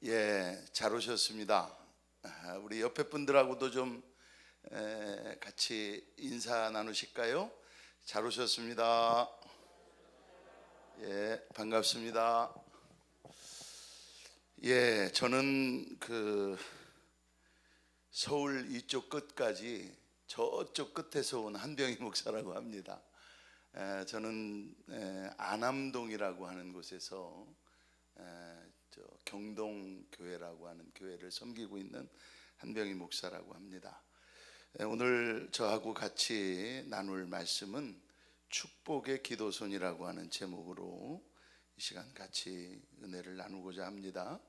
예, 잘 오셨습니다. 우리 옆에 분들하고도 좀 같이 인사 나누실까요? 잘 오셨습니다. 예, 반갑습니다. 예, 저는 서울 이쪽 끝까지 저쪽 끝에서 온 한병희 목사라고 합니다. 저는 안암동이라고 하는 곳에서 경동교회라고 하는 교회를 섬기고 있는 한병희 목사라고 합니다. 오늘 저하고 같이 나눌 말씀은 축복의 기도손이라고 하는 제목으로 이 시간 같이 은혜를 나누고자 합니다.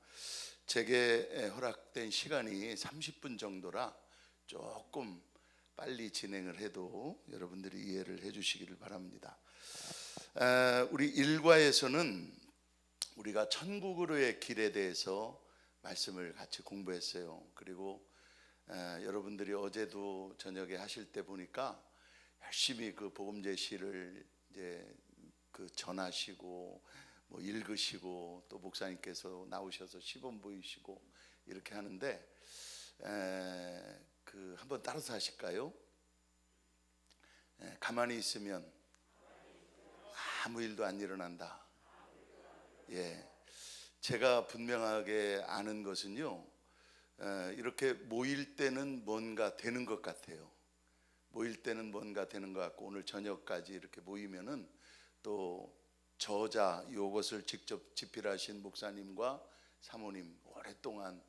제게 허락된 시간이 30분 정도라 조금 빨리 진행을 해도 여러분들이 이해를 해주시기를 바랍니다. 우리 일과에서는 우리가 천국으로의 길에 대해서 말씀을 같이 공부했어요. 그리고 여러분들이 어제도 저녁에 하실 때 보니까 열심히 그 복음 제시를 이제 전하시고 뭐 읽으시고 또 목사님께서 나오셔서 시범 보이시고 이렇게 하는데 한번 따라서 하실까요? 가만히 있으면 아무 일도 안 일어난다. 예, 제가 분명하게 아는 것은요, 이렇게 모일 때는 뭔가 되는 것 같아요. 모일 때는 뭔가 되는 것 같고, 오늘 저녁까지 이렇게 모이면은 또 저자 이것을 직접 집필하신 목사님과 사모님 오랫동안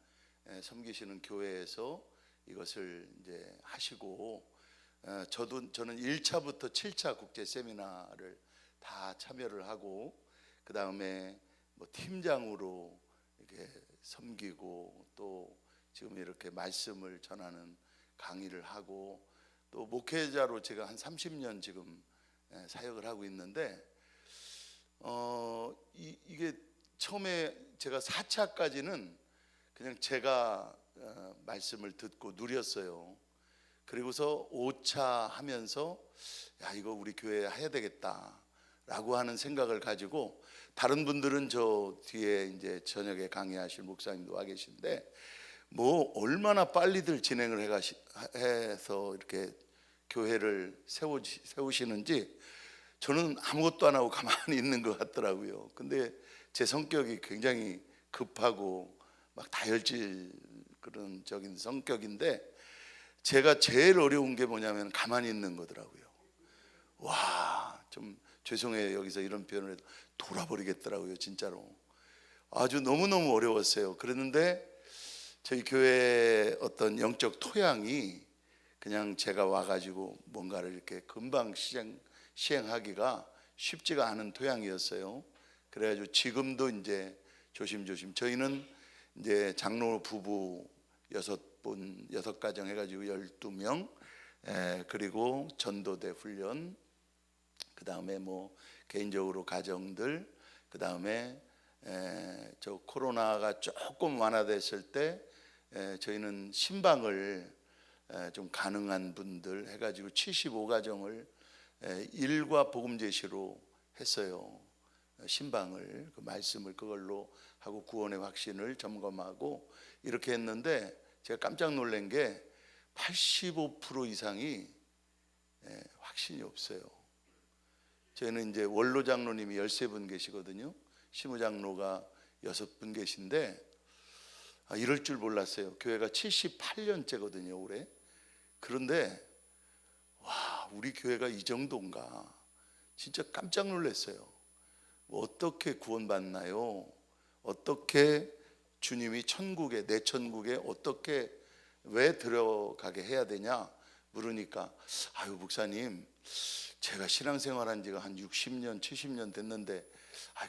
섬기시는 교회에서 이것을 이제 하시고, 저는 1차부터 7차 국제 세미나를 다 참여를 하고, 그 다음에 뭐 팀장으로 이렇게 섬기고, 또 지금 이렇게 말씀을 전하는 강의를 하고, 또 목회자로 제가 한 30년 지금 사역을 하고 있는데, 이게 처음에 제가 4차까지는 그냥 제가 말씀을 듣고 누렸어요. 그리고서 5차 하면서 야, 이거 우리 교회에 해야 되겠다 라고 하는 생각을 가지고, 다른 분들은 저 뒤에 이제 저녁에 강의하실 목사님도 와 계신데 뭐 얼마나 빨리들 진행을 해서 이렇게 교회를 세우시는지 저는 아무것도 안 하고 가만히 있는 것 같더라고요. 근데 제 성격이 굉장히 급하고 막 다혈질 그런 적인 성격인데, 제가 제일 어려운 게 뭐냐면 가만히 있는 거더라고요. 와, 좀 죄송해요. 여기서 이런 표현을 해도 돌아버리겠더라고요. 진짜로 아주 너무너무 어려웠어요. 그랬는데 저희 교회의 어떤 영적 토양이 그냥 제가 와가지고 뭔가를 이렇게 금방 시행하기가 쉽지가 않은 토양이었어요. 그래가지고 지금도 이제 조심조심, 저희는 이제 장로 부부 6가정 해가지고 12명, 그리고 전도대 훈련, 그 다음에 뭐 개인적으로 가정들, 그 다음에 저 코로나가 조금 완화됐을 때 저희는 신방을 좀 가능한 분들 해가지고 75가정을 일과 복음 제시로 했어요. 신방을, 그 말씀을 그걸로 하고 구원의 확신을 점검하고 이렇게 했는데, 제가 깜짝 놀란 게 85% 이상이 확신이 없어요. 저희는 이제 원로 장로님이 13분 계시거든요. 시무장로가 6분 계신데, 이럴 줄 몰랐어요. 교회가 78년째거든요 올해. 그런데 와, 우리 교회가 이 정도인가 진짜 깜짝 놀랐어요. 어떻게 구원받나요? 어떻게 주님이 천국에, 내 천국에 어떻게 왜 들어가게 해야 되냐 물으니까, 아유 목사님, 제가 신앙생활한 지가 한 60년 70년 됐는데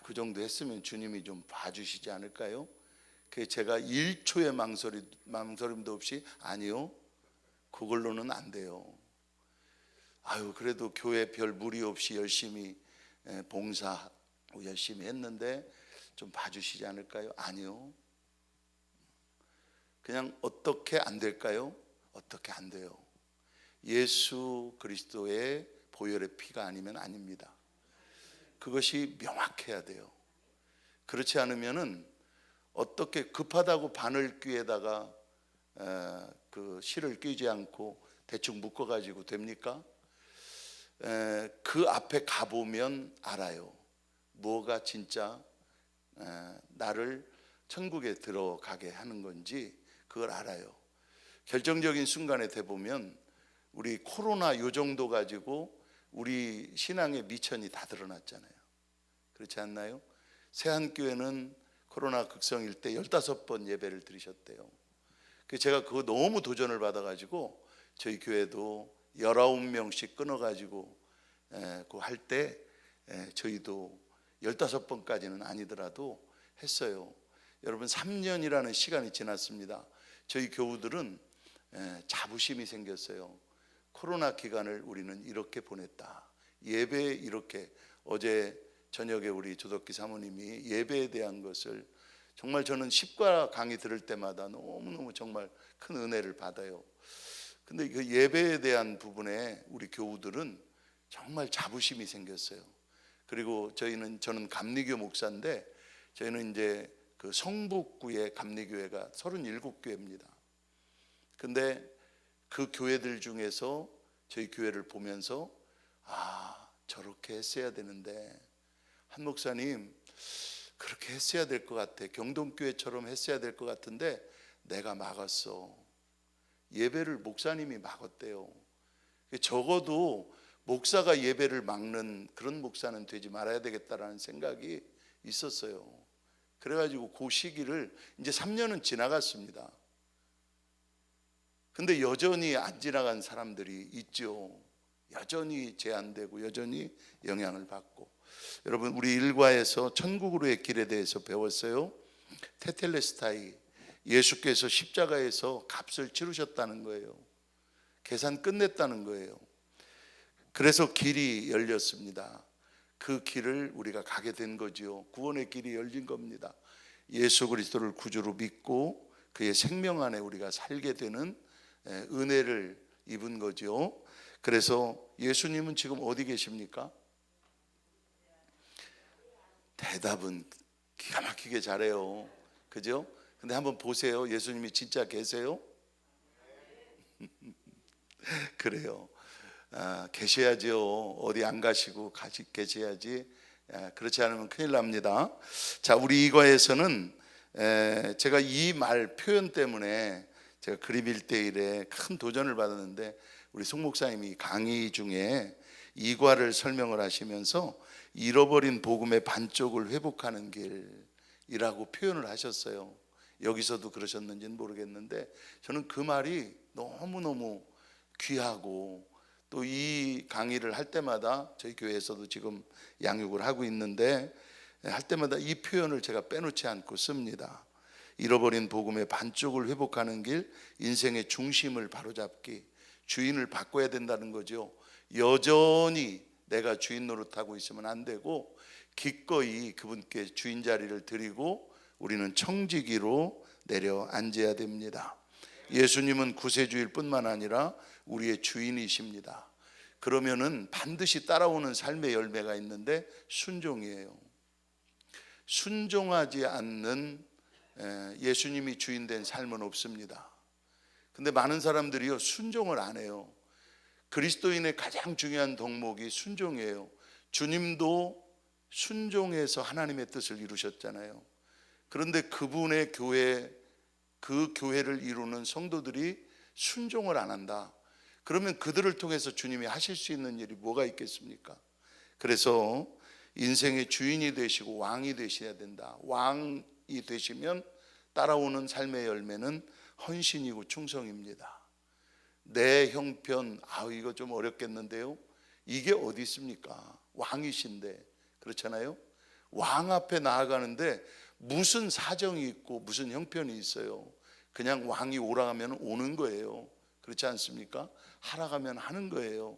그 정도 했으면 주님이 좀 봐주시지 않을까요? 그 제가 1초의 망설임도 없이 아니요, 그걸로는 안 돼요. 그래도 교회 별 무리 없이 열심히 봉사하고 열심히 했는데 좀 봐주시지 않을까요? 아니요. 그냥 어떻게 안 될까요? 어떻게 안 돼요. 예수 그리스도의 보혈의 피가 아니면 아닙니다. 그것이 명확해야 돼요. 그렇지 않으면은 어떻게 급하다고 바늘귀에다가 그 실을 끼지 않고 대충 묶어가지고 됩니까? 그 앞에 가보면 알아요. 뭐가 진짜 나를 천국에 들어가게 하는 건지 그걸 알아요. 결정적인 순간에 돼보면 우리 코로나 요 정도 가지고 우리 신앙의 미천이 다 드러났잖아요. 그렇지 않나요? 세한교회는 코로나 극성일 때 15번 예배를 드리셨대요. 제가 그거 너무 도전을 받아가지고 저희 교회도 19명씩 끊어가지고 그 할 때 저희도 15번까지는 아니더라도 했어요. 여러분 3년이라는 시간이 지났습니다. 저희 교우들은 자부심이 생겼어요. 코로나 기간을 우리는 이렇게 보냈다. 예배에 이렇게 어제 저녁에 우리 조덕기 사모님이 예배에 대한 것을 정말 저는 십과 강의 들을 때마다 너무너무 정말 큰 은혜를 받아요. 근데 그 예배에 대한 부분에 우리 교우들은 정말 자부심이 생겼어요. 그리고 저는 감리교 목사인데 저희는 이제 그 성북구의 감리교회가 37교회입니다. 근데 그 교회들 중에서 저희 교회를 보면서 저렇게 했어야 되는데 한 목사님 그렇게 했어야 될 것 같아. 경동교회처럼 했어야 될 것 같은데 내가 막았어. 예배를 목사님이 막았대요. 적어도 목사가 예배를 막는 그런 목사는 되지 말아야 되겠다라는 생각이 있었어요. 그래가지고 그 시기를 이제 3년은 지나갔습니다. 근데 여전히 안 지나간 사람들이 있죠. 여전히 제한되고 여전히 영향을 받고. 여러분 우리 일과에서 천국으로의 길에 대해서 배웠어요. 테텔레스타이, 예수께서 십자가에서 값을 치르셨다는 거예요. 계산 끝냈다는 거예요. 그래서 길이 열렸습니다. 그 길을 우리가 가게 된 거지요. 구원의 길이 열린 겁니다. 예수 그리스도를 구주로 믿고 그의 생명 안에 우리가 살게 되는 은혜를 입은 거지요. 그래서 예수님은 지금 어디 계십니까? 대답은 기가 막히게 잘해요. 그죠? 근데 한번 보세요. 예수님이 진짜 계세요? 그래요. 계셔야죠. 어디 안 가시고 계셔야지. 그렇지 않으면 큰일 납니다. 자, 우리 이과에서는 제가 이 말 표현 때문에 제가 그림 1대1에 큰 도전을 받았는데 우리 송 목사님이 강의 중에 이과를 설명을 하시면서 잃어버린 복음의 반쪽을 회복하는 길이라고 표현을 하셨어요. 여기서도 그러셨는지는 모르겠는데 저는 그 말이 너무너무 귀하고 또 이 강의를 할 때마다 저희 교회에서도 지금 양육을 하고 있는데 할 때마다 이 표현을 제가 빼놓지 않고 씁니다. 잃어버린 복음의 반쪽을 회복하는 길, 인생의 중심을 바로잡기, 주인을 바꿔야 된다는 거죠. 여전히 내가 주인 노릇하고 있으면 안 되고 기꺼이 그분께 주인 자리를 드리고 우리는 청지기로 내려앉아야 됩니다. 예수님은 구세주일 뿐만 아니라 우리의 주인이십니다. 그러면은 반드시 따라오는 삶의 열매가 있는데 순종이에요. 순종하지 않는 예수님이 주인 된 삶은 없습니다. 근데 많은 사람들이요 순종을 안 해요. 그리스도인의 가장 중요한 덕목이 순종이에요. 주님도 순종해서 하나님의 뜻을 이루셨잖아요. 그런데 그분의 교회, 그 교회를 이루는 성도들이 순종을 안 한다. 그러면 그들을 통해서 주님이 하실 수 있는 일이 뭐가 있겠습니까? 그래서 인생의 주인이 되시고 왕이 되셔야 된다. 왕이 되시면 따라오는 삶의 열매는 헌신이고 충성입니다. 내 형편, 이거 좀 어렵겠는데요. 이게 어디 있습니까? 왕이신데. 그렇잖아요. 왕 앞에 나아가는데 무슨 사정이 있고 무슨 형편이 있어요. 그냥 왕이 오라 하면 오는 거예요. 그렇지 않습니까? 하라 하면 하는 거예요.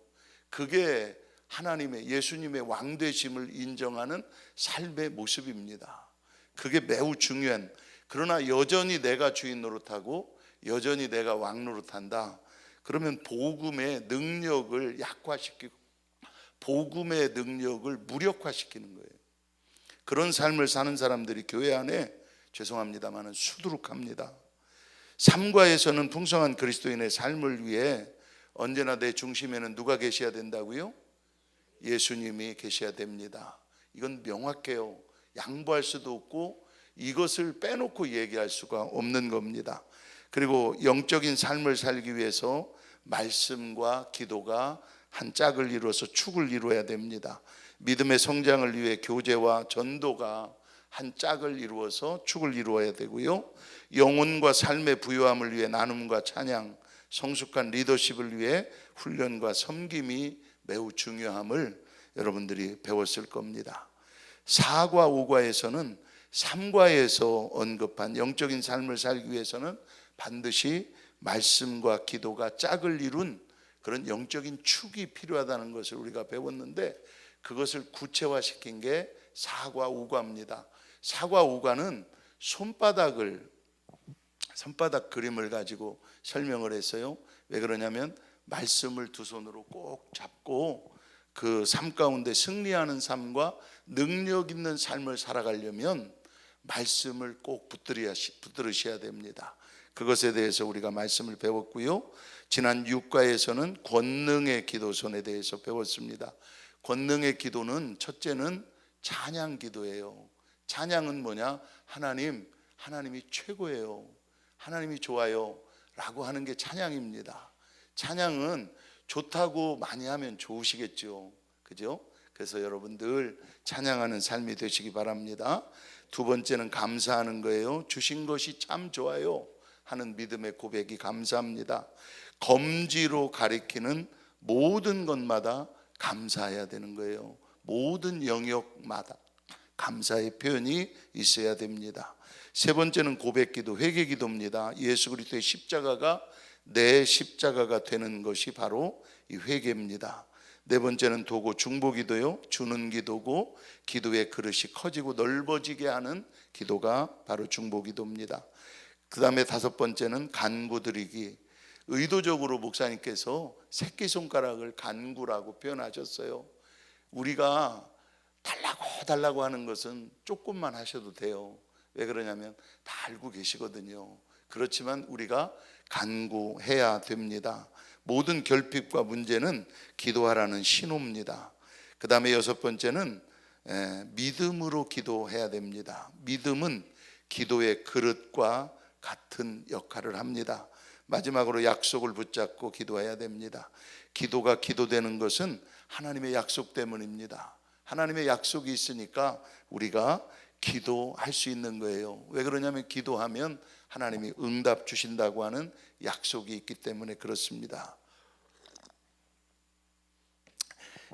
그게 하나님의, 예수님의 왕되심을 인정하는 삶의 모습입니다. 그게 매우 중요한, 그러나 여전히 내가 주인 노릇하고 여전히 내가 왕 노릇한다. 그러면 복음의 능력을 약화시키고 복음의 능력을 무력화시키는 거예요. 그런 삶을 사는 사람들이 교회 안에 죄송합니다마는 수두룩합니다. 삼과에서는 풍성한 그리스도인의 삶을 위해 언제나 내 중심에는 누가 계셔야 된다고요? 예수님이 계셔야 됩니다. 이건 명확해요. 양보할 수도 없고 이것을 빼놓고 얘기할 수가 없는 겁니다. 그리고 영적인 삶을 살기 위해서 말씀과 기도가 한 짝을 이루어서 축을 이루어야 됩니다. 믿음의 성장을 위해 교제와 전도가 한 짝을 이루어서 축을 이루어야 되고요. 영혼과 삶의 부요함을 위해 나눔과 찬양, 성숙한 리더십을 위해 훈련과 섬김이 매우 중요함을 여러분들이 배웠을 겁니다. 4과 5과에서는 3과에서 언급한 영적인 삶을 살기 위해서는 반드시 말씀과 기도가 짝을 이룬 그런 영적인 축이 필요하다는 것을 우리가 배웠는데, 그것을 구체화시킨 게 4과 5과입니다. 4과 5과는 손바닥 그림을 가지고 설명을 했어요. 왜 그러냐면 말씀을 두 손으로 꼭 잡고 그 삶 가운데 승리하는 삶과 능력 있는 삶을 살아가려면 말씀을 꼭 붙들으셔야 됩니다. 그것에 대해서 우리가 말씀을 배웠고요. 지난 6과에서는 권능의 기도선에 대해서 배웠습니다. 권능의 기도는 첫째는 찬양 기도예요. 찬양은 뭐냐? 하나님이 최고예요, 하나님이 좋아요 라고 하는 게 찬양입니다. 찬양은 좋다고 많이 하면 좋으시겠죠, 그죠? 그래서 여러분들 찬양하는 삶이 되시기 바랍니다. 두 번째는 감사하는 거예요. 주신 것이 참 좋아요 하는 믿음의 고백이 감사합니다. 검지로 가리키는 모든 것마다 감사해야 되는 거예요. 모든 영역마다 감사의 표현이 있어야 됩니다. 세 번째는 고백기도, 회개기도입니다. 예수 그리스도의 십자가가 내 십자가가 되는 것이 바로 이 회개입니다. 네 번째는 도고, 중보기도요. 주는 기도고 기도의 그릇이 커지고 넓어지게 하는 기도가 바로 중보기도입니다. 그 다음에 다섯 번째는 간구드리기. 의도적으로 목사님께서 새끼손가락을 간구라고 표현하셨어요. 우리가 달라고 하는 것은 조금만 하셔도 돼요. 왜 그러냐면 다 알고 계시거든요. 그렇지만 우리가 간구해야 됩니다. 모든 결핍과 문제는 기도하라는 신호입니다. 그 다음에 여섯 번째는 믿음으로 기도해야 됩니다. 믿음은 기도의 그릇과 같은 역할을 합니다. 마지막으로 약속을 붙잡고 기도해야 됩니다. 기도가 기도되는 것은 하나님의 약속 때문입니다. 하나님의 약속이 있으니까 우리가 기도할 수 있는 거예요. 왜 그러냐면 기도하면 하나님이 응답 주신다고 하는 약속이 있기 때문에 그렇습니다.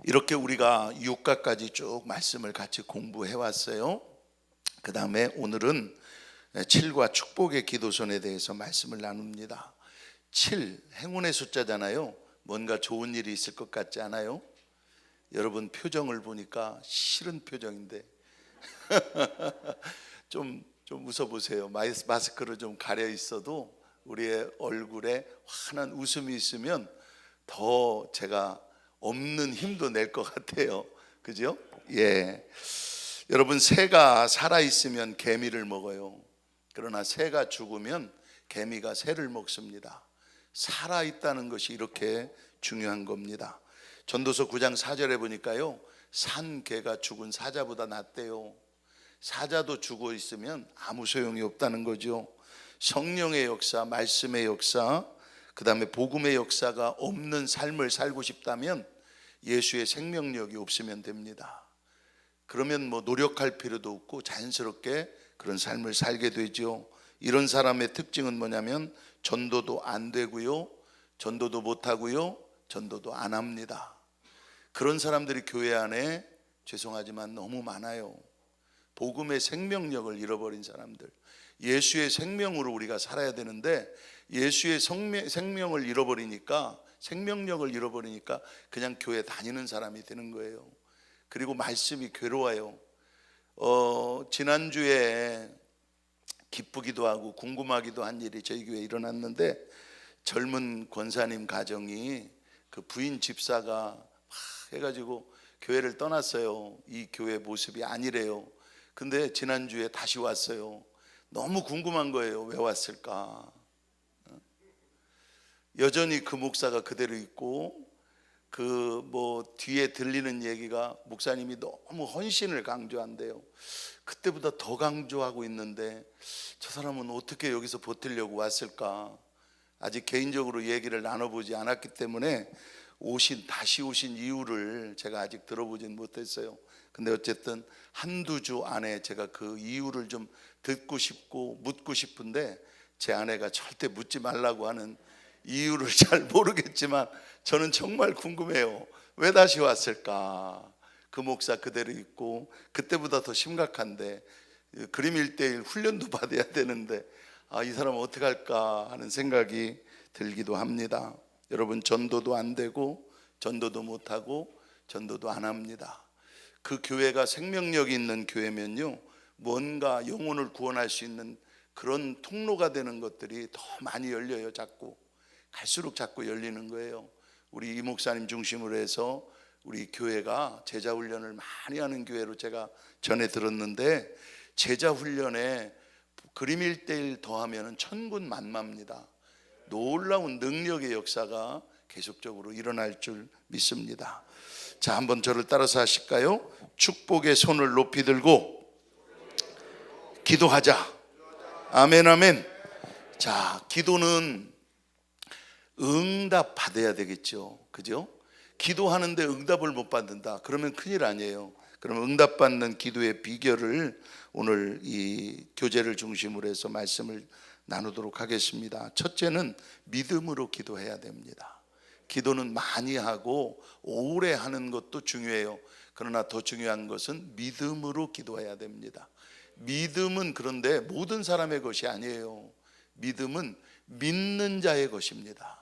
이렇게 우리가 6가까지 쭉 말씀을 같이 공부해 왔어요. 그 다음에 오늘은 7과 축복의 기도선에 대해서 말씀을 나눕니다. 7, 행운의 숫자잖아요. 뭔가 좋은 일이 있을 것 같지 않아요? 여러분 표정을 보니까 싫은 표정인데 좀 웃어보세요. 마스크를 좀 가려 있어도 우리의 얼굴에 환한 웃음이 있으면 더 제가 없는 힘도 낼 것 같아요. 그죠? 예. 여러분, 새가 살아있으면 개미를 먹어요. 그러나 새가 죽으면 개미가 새를 먹습니다. 살아있다는 것이 이렇게 중요한 겁니다. 전도서 9장 4절에 보니까요, 산 개가 죽은 사자보다 낫대요. 사자도 죽어 있으면 아무 소용이 없다는 거죠. 성령의 역사, 말씀의 역사, 그 다음에 복음의 역사가 없는 삶을 살고 싶다면 예수의 생명력이 없으면 됩니다. 그러면 뭐 노력할 필요도 없고 자연스럽게 그런 삶을 살게 되죠. 이런 사람의 특징은 뭐냐면 전도도 안 되고요, 전도도 못 하고요, 전도도 안 합니다. 그런 사람들이 교회 안에 죄송하지만 너무 많아요. 복음의 생명력을 잃어버린 사람들. 예수의 생명으로 우리가 살아야 되는데 예수의 생명을 잃어버리니까, 생명력을 잃어버리니까 그냥 교회 다니는 사람이 되는 거예요. 그리고 말씀이 괴로워요. 지난주에 기쁘기도 하고 궁금하기도 한 일이 저희 교회에 일어났는데, 젊은 권사님 가정이 그 부인 집사가 막 해가지고 교회를 떠났어요. 이 교회 모습이 아니래요. 근데 지난주에 다시 왔어요. 너무 궁금한 거예요. 왜 왔을까? 여전히 그 목사가 그대로 있고, 그 뒤에 들리는 얘기가 목사님이 너무 헌신을 강조한대요. 그때보다 더 강조하고 있는데 저 사람은 어떻게 여기서 버티려고 왔을까? 아직 개인적으로 얘기를 나눠보지 않았기 때문에 다시 오신 이유를 제가 아직 들어보진 못했어요. 근데 어쨌든 한두 주 안에 제가 그 이유를 좀 듣고 싶고 묻고 싶은데, 제 아내가 절대 묻지 말라고 하는 이유를 잘 모르겠지만 저는 정말 궁금해요. 왜 다시 왔을까? 그 목사 그대로 있고 그때보다 더 심각한데 그림 1:1 훈련도 받아야 되는데 이 사람 어떻게 할까 하는 생각이 들기도 합니다. 여러분, 전도도 안 되고 전도도 못하고 전도도 안 합니다. 그 교회가 생명력이 있는 교회면요, 뭔가 영혼을 구원할 수 있는 그런 통로가 되는 것들이 더 많이 열려요. 갈수록 자꾸 열리는 거예요. 우리 이 목사님 중심으로 해서 우리 교회가 제자 훈련을 많이 하는 교회로 제가 전에 들었는데, 제자 훈련에 그림 1:1 더하면 천군 만마입니다. 놀라운 능력의 역사가 계속적으로 일어날 줄 믿습니다. 자, 한번 저를 따라서 하실까요? 축복의 손을 높이 들고 기도하자. 아멘, 아멘. 자, 기도는 응답 받아야 되겠죠. 그죠? 기도하는데 응답을 못 받는다, 그러면 큰일 아니에요. 그럼 응답 받는 기도의 비결을 오늘 이 교제를 중심으로 해서 말씀을 나누도록 하겠습니다. 첫째는 믿음으로 기도해야 됩니다. 기도는 많이 하고 오래 하는 것도 중요해요. 그러나 더 중요한 것은 믿음으로 기도해야 됩니다. 믿음은 그런데 모든 사람의 것이 아니에요. 믿음은 믿는 자의 것입니다.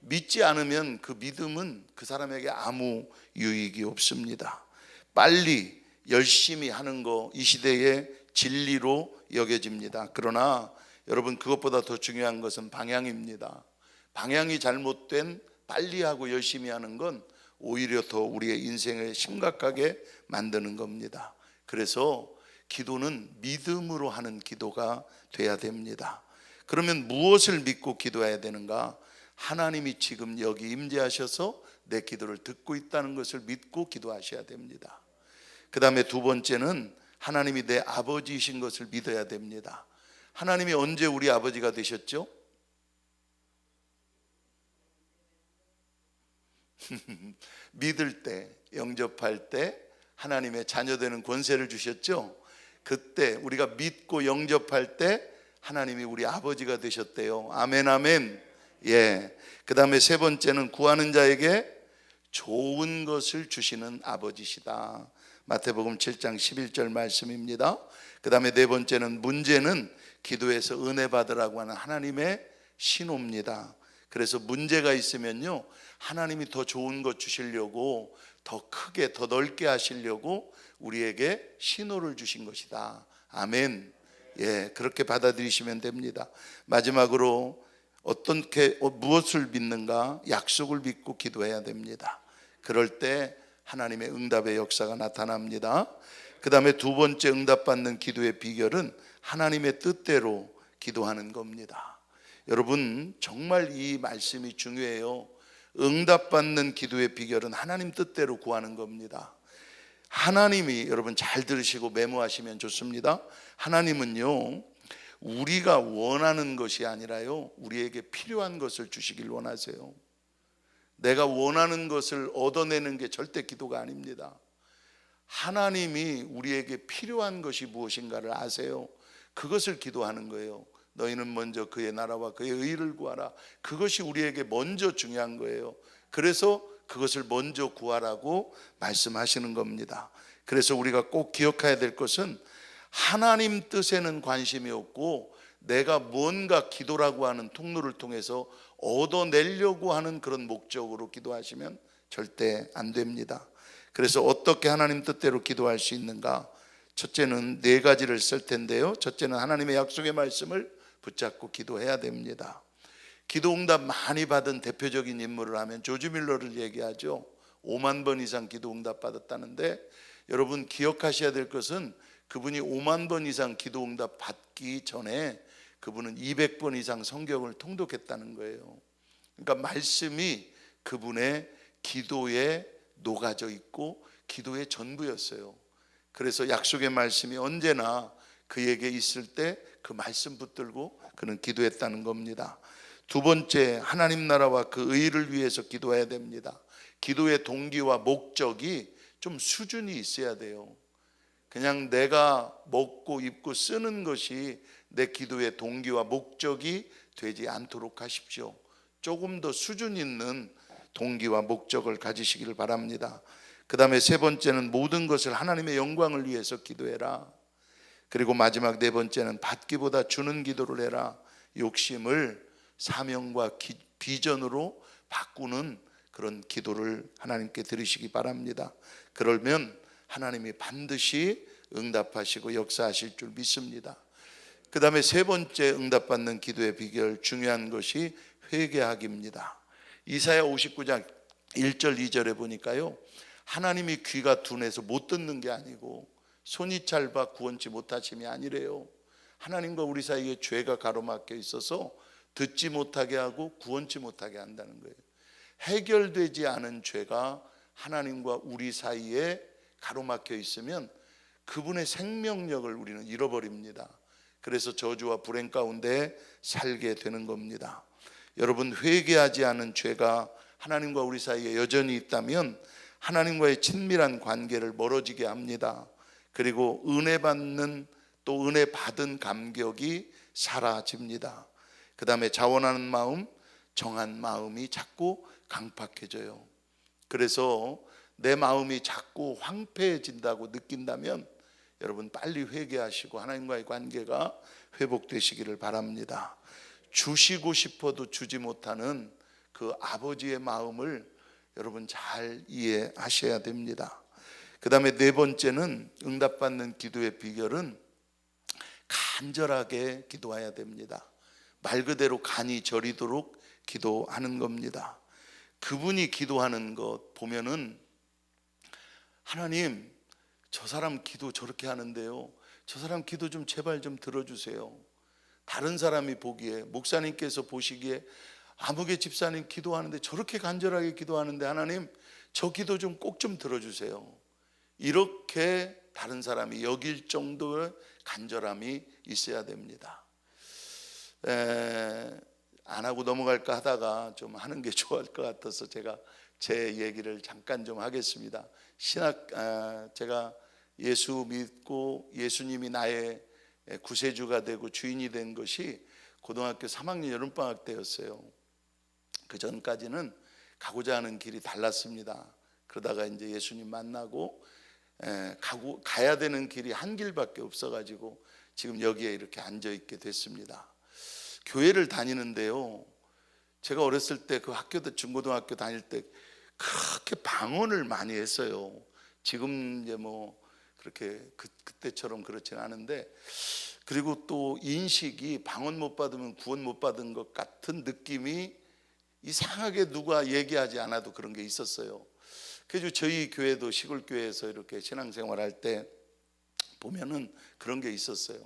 믿지 않으면 그 믿음은 그 사람에게 아무 유익이 없습니다. 빨리 열심히 하는 거 이 시대의 진리로 여겨집니다. 그러나 여러분, 그것보다 더 중요한 것은 방향입니다. 방향이 잘못된 빨리 하고 열심히 하는 건 오히려 더 우리의 인생을 심각하게 만드는 겁니다. 그래서 기도는 믿음으로 하는 기도가 돼야 됩니다. 그러면 무엇을 믿고 기도해야 되는가? 하나님이 지금 여기 임재하셔서 내 기도를 듣고 있다는 것을 믿고 기도하셔야 됩니다. 그 다음에 두 번째는 하나님이 내 아버지이신 것을 믿어야 됩니다. 하나님이 언제 우리 아버지가 되셨죠? 믿을 때, 영접할 때 하나님의 자녀되는 권세를 주셨죠. 그때 우리가 믿고 영접할 때 하나님이 우리 아버지가 되셨대요. 아멘, 아멘. 예. 그 다음에 세 번째는 구하는 자에게 좋은 것을 주시는 아버지시다. 마태복음 7장 11절 말씀입니다. 그 다음에 네 번째는 문제는 기도에서 은혜 받으라고 하는 하나님의 신호입니다. 그래서 문제가 있으면요, 하나님이 더 좋은 것 주시려고, 더 크게 더 넓게 하시려고 우리에게 신호를 주신 것이다. 아멘. 예, 그렇게 받아들이시면 됩니다. 마지막으로 무엇을 믿는가? 약속을 믿고 기도해야 됩니다. 그럴 때 하나님의 응답의 역사가 나타납니다. 그 다음에 두 번째 응답받는 기도의 비결은 하나님의 뜻대로 기도하는 겁니다. 여러분, 정말 이 말씀이 중요해요. 응답받는 기도의 비결은 하나님 뜻대로 구하는 겁니다. 하나님이, 여러분 잘 들으시고 메모하시면 좋습니다. 하나님은요, 우리가 원하는 것이 아니라요, 우리에게 필요한 것을 주시길 원하세요. 내가 원하는 것을 얻어내는 게 절대 기도가 아닙니다. 하나님이 우리에게 필요한 것이 무엇인가를 아세요. 그것을 기도하는 거예요. 너희는 먼저 그의 나라와 그의 의를 구하라. 그것이 우리에게 먼저 중요한 거예요. 그래서 그것을 먼저 구하라고 말씀하시는 겁니다. 그래서 우리가 꼭 기억해야 될 것은 하나님 뜻에는 관심이 없고 내가 뭔가 기도라고 하는 통로를 통해서 얻어내려고 하는 그런 목적으로 기도하시면 절대 안 됩니다. 그래서 어떻게 하나님 뜻대로 기도할 수 있는가? 첫째는 네 가지를 쓸 텐데요. 첫째는 하나님의 약속의 말씀을 붙잡고 기도해야 됩니다. 기도 응답 많이 받은 대표적인 인물을 하면 조지 밀러를 얘기하죠. 5만 번 이상 기도 응답 받았다는데, 여러분 기억하셔야 될 것은 그분이 5만 번 이상 기도 응답 받기 전에 그분은 200번 이상 성경을 통독했다는 거예요. 그러니까 말씀이 그분의 기도에 녹아져 있고 기도의 전부였어요. 그래서 약속의 말씀이 언제나 그에게 있을 때 그 말씀 붙들고 그는 기도했다는 겁니다. 두 번째, 하나님 나라와 그 의를 위해서 기도해야 됩니다. 기도의 동기와 목적이 좀 수준이 있어야 돼요. 그냥 내가 먹고 입고 쓰는 것이 내 기도의 동기와 목적이 되지 않도록 하십시오. 조금 더 수준 있는 동기와 목적을 가지시기를 바랍니다. 그 다음에 세 번째는 모든 것을 하나님의 영광을 위해서 기도해라. 그리고 마지막 네 번째는 받기보다 주는 기도를 해라. 욕심을 사명과 비전으로 바꾸는 그런 기도를 하나님께 드리시기 바랍니다. 그러면 하나님이 반드시 응답하시고 역사하실 줄 믿습니다. 그 다음에 세 번째 응답받는 기도의 비결, 중요한 것이 회개하기입니다. 이사야 59장 1절 2절에 보니까요, 하나님이 귀가 둔해서 못 듣는 게 아니고 손이 짧아 구원치 못하심이 아니래요. 하나님과 우리 사이에 죄가 가로막혀 있어서 듣지 못하게 하고 구원치 못하게 한다는 거예요. 해결되지 않은 죄가 하나님과 우리 사이에 가로막혀 있으면 그분의 생명력을 우리는 잃어버립니다. 그래서 저주와 불행 가운데 살게 되는 겁니다. 여러분, 회개하지 않은 죄가 하나님과 우리 사이에 여전히 있다면 하나님과의 친밀한 관계를 멀어지게 합니다. 그리고 은혜 받는, 또 은혜 받은 감격이 사라집니다. 그 다음에 자원하는 마음, 정한 마음이 자꾸 강팍해져요. 그래서 내 마음이 자꾸 황폐해진다고 느낀다면 여러분 빨리 회개하시고 하나님과의 관계가 회복되시기를 바랍니다. 주시고 싶어도 주지 못하는 그 아버지의 마음을 여러분 잘 이해하셔야 됩니다. 그 다음에 네 번째는, 응답받는 기도의 비결은 간절하게 기도해야 됩니다. 말 그대로 간이 저리도록 기도하는 겁니다. 그분이 기도하는 것 보면은, 하나님, 저 사람 기도 저렇게 하는데요, 저 사람 기도 좀 제발 좀 들어주세요. 다른 사람이 보기에, 목사님께서 보시기에 아무개 집사님 기도하는데 저렇게 간절하게 기도하는데 하나님 저 기도 좀 꼭 좀 들어주세요. 이렇게 다른 사람이 여길 정도의 간절함이 있어야 됩니다. 안 하고 넘어갈까 하다가 좀 하는 게 좋을 것 같아서 제가 제 얘기를 잠깐 좀 하겠습니다. 제가 예수 믿고 예수님이 나의 구세주가 되고 주인이 된 것이 고등학교 3학년 여름방학 때였어요. 그 전까지는 가고자 하는 길이 달랐습니다. 그러다가 이제 예수님 만나고 가야 되는 길이 한 길밖에 없어가지고 지금 여기에 이렇게 앉아 있게 됐습니다. 교회를 다니는데요, 제가 어렸을 때 그 중고등학교 다닐 때 그렇게 방언을 많이 했어요. 지금 이제 뭐 그렇게 그때처럼 그렇지는 않은데, 그리고 또 인식이 방언 못 받으면 구원 못 받은 것 같은 느낌이 이상하게 누가 얘기하지 않아도 그런 게 있었어요. 그래서 저희 교회도 시골 교회에서 이렇게 신앙생활할 때 보면은 그런 게 있었어요.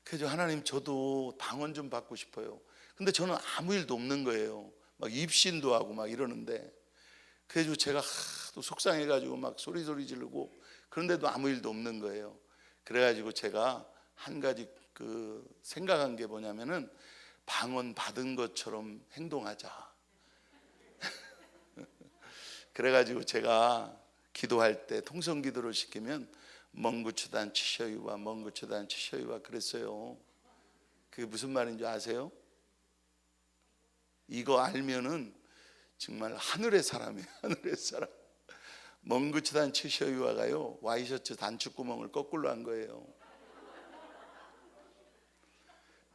그래서 하나님, 저도 방언 좀 받고 싶어요. 근데 저는 아무 일도 없는 거예요. 막 입신도 하고 막 이러는데, 그래서 제가 또 속상해가지고 막 소리 지르고, 그런데도 아무 일도 없는 거예요. 그래가지고 제가 한 가지 생각한 게 뭐냐면은, 방언 받은 것처럼 행동하자. 그래가지고 제가 기도할 때 통성 기도를 시키면 멍구추단 치셔유와 멍구추단 치셔유와 그랬어요. 그게 무슨 말인 줄 아세요? 이거 알면은 정말 하늘의 사람이에요. 하늘의 사람. 멍구추단 치셔유와가요, 와이셔츠 단추구멍을 거꾸로 한 거예요.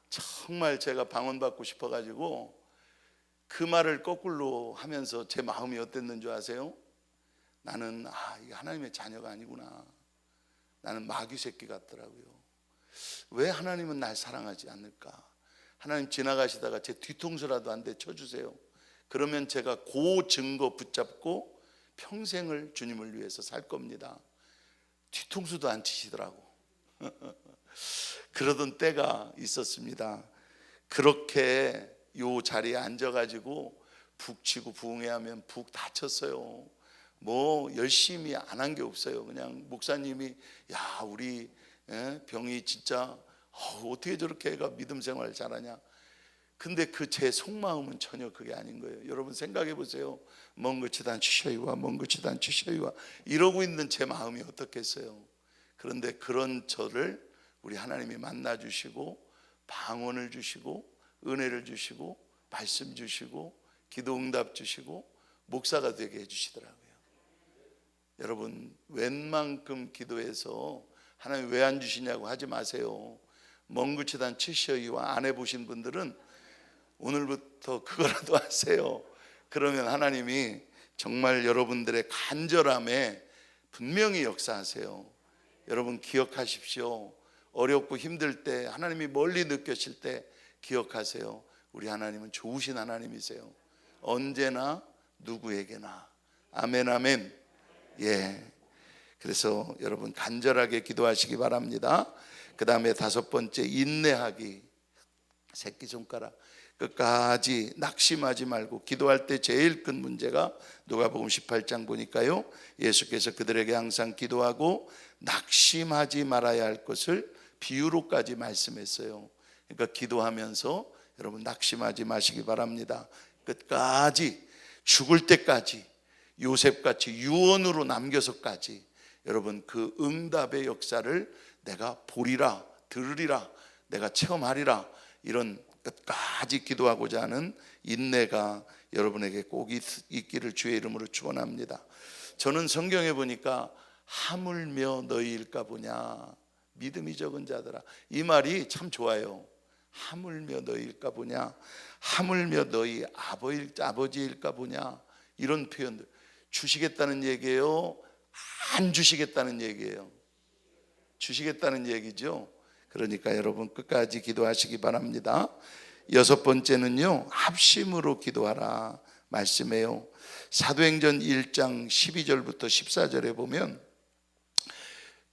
정말 제가 방언 받고 싶어가지고 그 말을 거꾸로 하면서 제 마음이 어땠는 줄 아세요? 나는 이게 하나님의 자녀가 아니구나. 나는 마귀 새끼 같더라고요. 왜 하나님은 날 사랑하지 않을까? 하나님 지나가시다가 제 뒤통수라도 한 대 쳐주세요. 그러면 제가 그 증거 붙잡고 평생을 주님을 위해서 살 겁니다. 뒤통수도 안 치시더라고. 그러던 때가 있었습니다. 그렇게 요 자리에 앉아가지고 북치고 부응해하면 북 다쳤어요. 뭐 열심히 안 한 게 없어요. 그냥 목사님이 야 우리 병이 진짜 어떻게 저렇게 애가 믿음 생활 잘하냐. 근데 그 제 속마음은 전혀 그게 아닌 거예요. 여러분 생각해 보세요. 먼 것이단 주셔이와 먼 것이단 주셔이와 이러고 있는 제 마음이 어떻겠어요. 그런데 그런 저를 우리 하나님이 만나 주시고 방언을 주시고 은혜를 주시고 말씀 주시고 기도 응답 주시고 목사가 되게 해주시더라고요. 여러분 웬만큼 기도해서 하나님 왜 안 주시냐고 하지 마세요. 먼 그치단 치셔이와 안 해보신 분들은 오늘부터 그거라도 하세요. 그러면 하나님이 정말 여러분들의 간절함에 분명히 역사하세요. 여러분 기억하십시오. 어렵고 힘들 때 하나님이 멀리 느껴질 때 기억하세요. 우리 하나님은 좋으신 하나님이세요. 언제나 누구에게나. 아멘 아멘. 예. 그래서 여러분 간절하게 기도하시기 바랍니다. 그 다음에 5번째 인내하기. 새끼손가락 끝까지 낙심하지 말고 기도할 때 제일 큰 문제가 누가복음 18장 보니까요, 예수께서 그들에게 항상 기도하고 낙심하지 말아야 할 것을 비유로까지 말씀했어요. 그러니까 기도하면서 여러분 낙심하지 마시기 바랍니다. 끝까지 죽을 때까지 요셉같이 유언으로 남겨서까지 여러분 그 응답의 역사를 내가 보리라 들으리라 내가 체험하리라, 이런 끝까지 기도하고자 하는 인내가 여러분에게 꼭 있기를 주의 이름으로 축원합니다. 저는 성경에 보니까 하물며 너희일까 보냐, 믿음이 적은 자들아, 이 말이 참 좋아요. 하물며 너희일까 보냐, 하물며 너희 아버지일까 보냐, 이런 표현들. 주시겠다는 얘기예요? 안 주시겠다는 얘기예요? 주시겠다는 얘기죠. 그러니까 여러분 끝까지 기도하시기 바랍니다. 6번째는요, 합심으로 기도하라 말씀해요. 사도행전 1장 12절부터 14절에 보면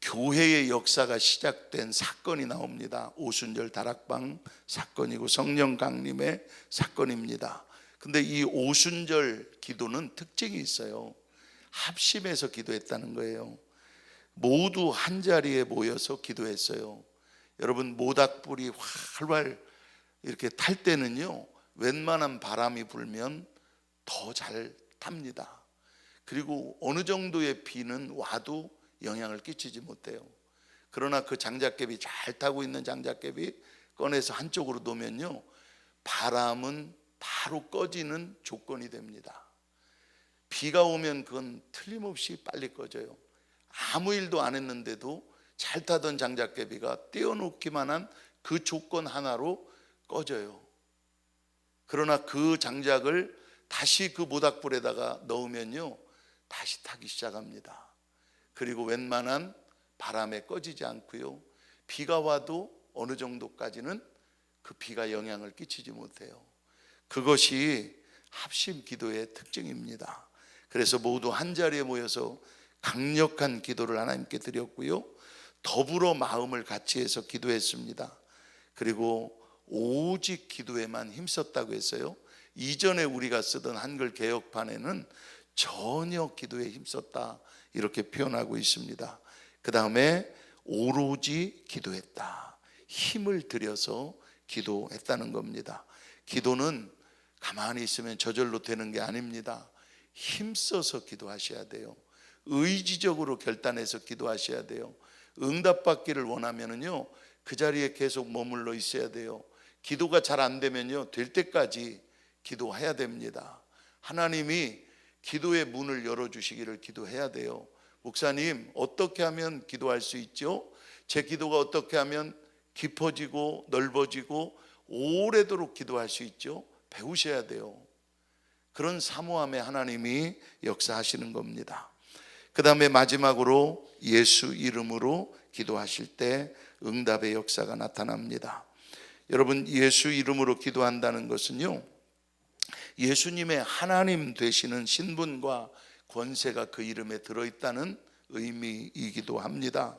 교회의 역사가 시작된 사건이 나옵니다. 오순절 다락방 사건이고 성령 강림의 사건입니다. 근데 이 오순절 기도는 특징이 있어요. 합심해서 기도했다는 거예요. 모두 한 자리에 모여서 기도했어요. 여러분 모닥불이 활활 이렇게 탈 때는요, 웬만한 바람이 불면 더 잘 탑니다. 그리고 어느 정도의 비는 와도 영향을 끼치지 못해요. 그러나 그 장작개비 잘 타고 있는 장작개비 꺼내서 한쪽으로 놓으면요, 바람은 바로 꺼지는 조건이 됩니다. 비가 오면 그건 틀림없이 빨리 꺼져요. 아무 일도 안 했는데도 잘 타던 장작개비가 떼어놓기만 한 그 조건 하나로 꺼져요. 그러나 그 장작을 다시 그 모닥불에다가 넣으면요, 다시 타기 시작합니다. 그리고 웬만한 바람에 꺼지지 않고요, 비가 와도 어느 정도까지는 그 비가 영향을 끼치지 못해요. 그것이 합심 기도의 특징입니다. 그래서 모두 한 자리에 모여서 강력한 기도를 하나님께 드렸고요, 더불어 마음을 같이 해서 기도했습니다. 그리고 오직 기도에만 힘썼다고 했어요. 이전에 우리가 쓰던 한글 개혁판에는 전혀 기도에 힘썼다 이렇게 표현하고 있습니다. 그 다음에 오로지 기도했다, 힘을 들여서 기도했다는 겁니다. 기도는 가만히 있으면 저절로 되는 게 아닙니다. 힘써서 기도하셔야 돼요. 의지적으로 결단해서 기도하셔야 돼요. 응답받기를 원하면은요, 그 자리에 계속 머물러 있어야 돼요. 기도가 잘 안 되면요, 될 때까지 기도해야 됩니다. 하나님이 기도의 문을 열어주시기를 기도해야 돼요. 목사님, 어떻게 하면 기도할 수 있죠? 제 기도가 어떻게 하면 깊어지고 넓어지고 오래도록 기도할 수 있죠? 배우셔야 돼요. 그런 사모함에 하나님이 역사하시는 겁니다. 그 다음에 마지막으로 예수 이름으로 기도하실 때 응답의 역사가 나타납니다. 여러분, 예수 이름으로 기도한다는 것은요, 예수님의 하나님 되시는 신분과 권세가 그 이름에 들어있다는 의미이기도 합니다.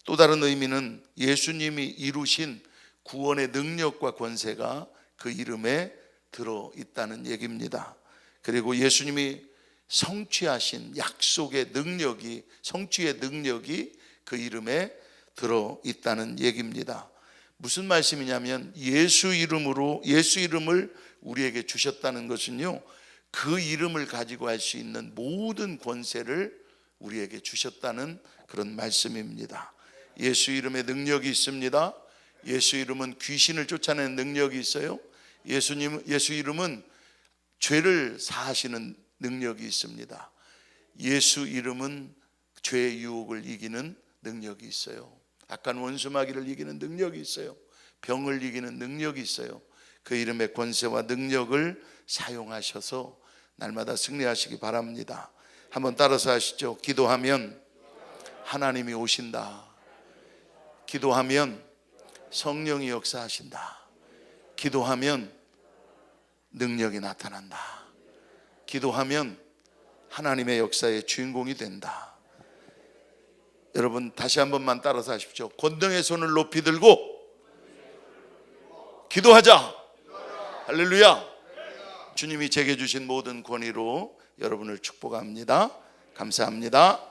또 다른 의미는 예수님이 이루신 구원의 능력과 권세가 그 이름에 들어있다는 얘기입니다. 그리고 예수님이 성취하신 약속의 능력이, 성취의 능력이 그 이름에 들어있다는 얘기입니다. 무슨 말씀이냐면 예수 이름을 우리에게 주셨다는 것은요, 그 이름을 가지고 할 수 있는 모든 권세를 우리에게 주셨다는 그런 말씀입니다. 예수 이름에 능력이 있습니다. 예수 이름은 귀신을 쫓아내는 능력이 있어요. 예수 이름은 죄를 사하시는 능력이 있습니다. 예수 이름은 죄의 유혹을 이기는 능력이 있어요. 악한 원수마귀를 이기는 능력이 있어요. 병을 이기는 능력이 있어요. 그 이름의 권세와 능력을 사용하셔서 날마다 승리하시기 바랍니다. 한번 따라서 하시죠. 기도하면 하나님이 오신다. 기도하면 성령이 역사하신다. 기도하면 능력이 나타난다. 기도하면 하나님의 역사의 주인공이 된다. 여러분 다시 한 번만 따라서 하십시오. 권능의 손을 높이 들고 기도하자. 할렐루야. 주님이 제게 주신 모든 권위로 여러분을 축복합니다. 감사합니다.